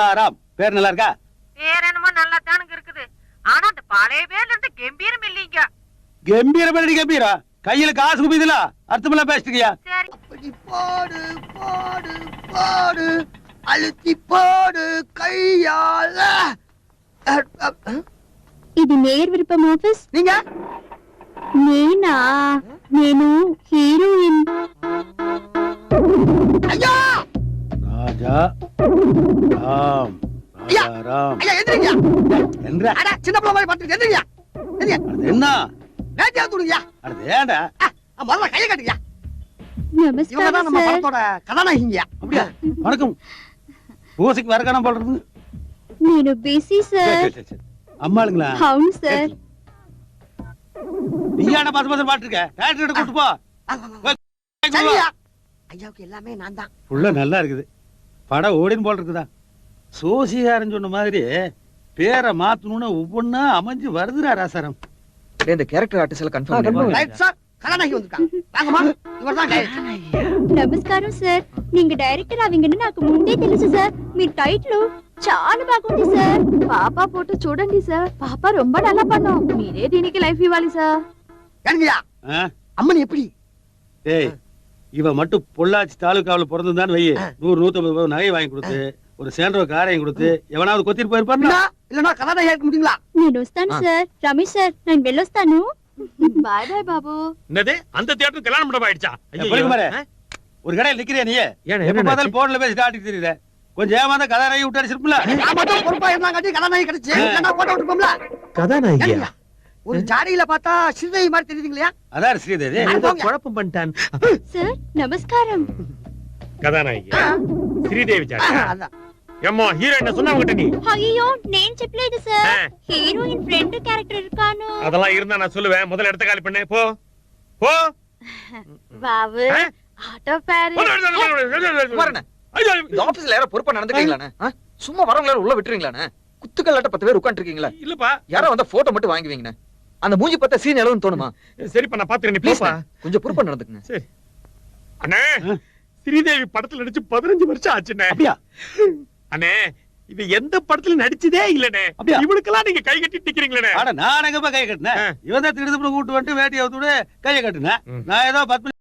ராம் பேர் நல்லா இருக்கா? பேர் என்னமோ நல்லா தானுங்க இருக்குது. ஆனா அந்த பழைய பேர்ல இருந்து கம்பீரம் இல்லீங்க. கம்பீரம் பண்ணி கம்பீரம் கையில காசு குபிதுல அர்த்தமெல்லாம் பேசிட்டியா? சரி அப்படி பாடு பாடு பாடு அழுத்தி பாடு கையால. ఇది నేర్ విరుపం ఆఫీస్. நீங்க నేనా? నేను హీరోయిన్. ஐயா ராஜா ராம் ஐயா ராஜா ராம் ஐயா எந்திரிங்க. என்றா அட சின்ன பிள்ளை மாதிரி பாத்துட்டு எந்திரிங்க. எந்திரிங்க அது என்ன? வேட்டியா தூடுங்க. அது ஏண்டா? முதல்ல கையை கட்டுங்க. இவங்க నమస్కారం தான் நம்ம సార్. படத்தோட கதாநாயகிங்க. அப்படியா? வணக்கம். பூசைக்கு வரக்கான போல இருக்கு. నేను బిజీ సార్. சரி. அம்மாளுங்களா? అవును సార్. நீயாட பாத்து பாத்து பாட்டுருக்க. டாக்டர் கூட்டு போ. சரியா ஐயாவுக்கு எல்லாமே நான் தான். உள்ள நல்லா இருக்குது. படம் ஓடின்னு போல இருக்குதா? சோசியாரன் சொன்ன மாதிரி பேரை மாத்தணும்னு ஒவ்வொன்னா அமைஞ்சு வருதுடா ராசாரம். இந்த கேரக்டர் ஆர்டிஸ்ட்ல கன்ஃபார்ம் ரைட் சார், கதாநாயகி வந்திருக்காங்க. வாங்கம்மா, இவர்தான் டைரக்டர். నమస్కారం సార్. நீங்க டைரக்டர் ఆవింగని నాకు ముందే తెలుసు సార్. మీ టైటిల్ చాలా బాగుంది సార్. పాపా ఫోటో చూడండి సార్. పాపా ரொம்ப நல்லா பண்ணோம். మీరే దీనికి లైఫ్ ఇవ్వాలి సార్. ஏனுங்கய்யா ஆ? அம்மன் எப்படி? டேய் இவ மட்டும் பொள்ளாச்சி தாலுகாவில் பிறந்திருந்தான்னு வை, 100-150 நகை வாங்கி கொடுத்து ஒரு சேண்டோ காரையும் கொடுத்து எவனாவது கொத்திட்டு போயிருப்பாருன்னா இல்லன்னா கதாநாயகி இருக்க முடியுங்களா? నేను వస్తాను సార్. రమేష్ సార్ నేను వెళ్ళొస్తాను. బాయ్ బాయ్ బాబు. என்னது அந்த தியேட்டர் கல்யாணம் மண்டபம் ஆயிடுச்சா? பாரு ஒரு கடையில் நிக்கிறியா நீ? எப்ப பார்த்தாலும் போன்ல பேசி ஆட்டிட்டு தெரியுற. கொஞ்சம் ஏமாந்த கதாநாயகி விட்டு அடிச்சிருப்பல. நான் மட்டும் பொறுப்பா இருந்தாங்காட்டி கதாநாயகி கிடைச்சு இல்லன்னா போட்டோ விட்டுருப்போம்ல. கதாநாயகியா? ஏனுங்கய்யா, ஒரு ஜாடியில பார்த்தா ஸ்ரீதேவி மாதிரி தெரியுதுங்களையா? அதான் ஸ்ரீதேவி. ஏதோ குழப்பம் பண்ணிட்டான். సార్ నమస్కారం. கதாநாயகி ஸ்ரீதேவி சார். அதான் எம்மோ ஹீரோயின் சொன்னவங்கிட்ட நீ అయ్యో నేను చెప్పలేదు సార్. హీరోయిన్ ఫ్రెండ్ క్యారెక్టర్ இருக்கானோ. அதெல்லாம் இருந்தா நான் சொல்லுவேன். முதல்ல இடத்த காலி பண்ணு. போ போ. బాబు ఆటో ప్యారీ. வரண்ணே, இந்த ஆபீஸ்ல யாரோ பொறுப்பா நடந்துக்கீங்களானே? சும்மா வரவங்க எல்லாரும் உள்ள விட்டுறீங்களானே? குத்துக்கல்லாட்ட 10 பேர் உட்கார்ந்து இருக்கீங்களா? இல்லப்பா. யாரோ வந்தா போட்டோ மட்டும் வாங்குவீங்கண்ணே. அந்த மூஞ்சி பார்த்தா சீன் எழுதுன்னு தோணுமா? சரிப்பா நான் பாத்துக்கிறேன். நீ ப்ளீஸ் ப்ளீஸ்ப்பா. கொஞ்சம் பொறுப்பா நடந்துக்குங்க. சரி அண்ணே, ஸ்ரீதேவி படத்துல நடிச்சு 15 வருஷம் ஆச்சுண்ணே. அப்படியா? அண்ணே இது எந்த படத்துல நடிச்சதே இல்லனே. அப்படியா? இவளுக்கெல்லாம் நீங்க கை கட்டி நிக்கிறீங்களே. ஆனா நான் எங்க போய் கை கட்டினேன்? இவன் தான் திருடு கூட்டு வந்துட்டு வேட்டியை விட்டு கையை கட்டுனேன். நான் ஏதோ 10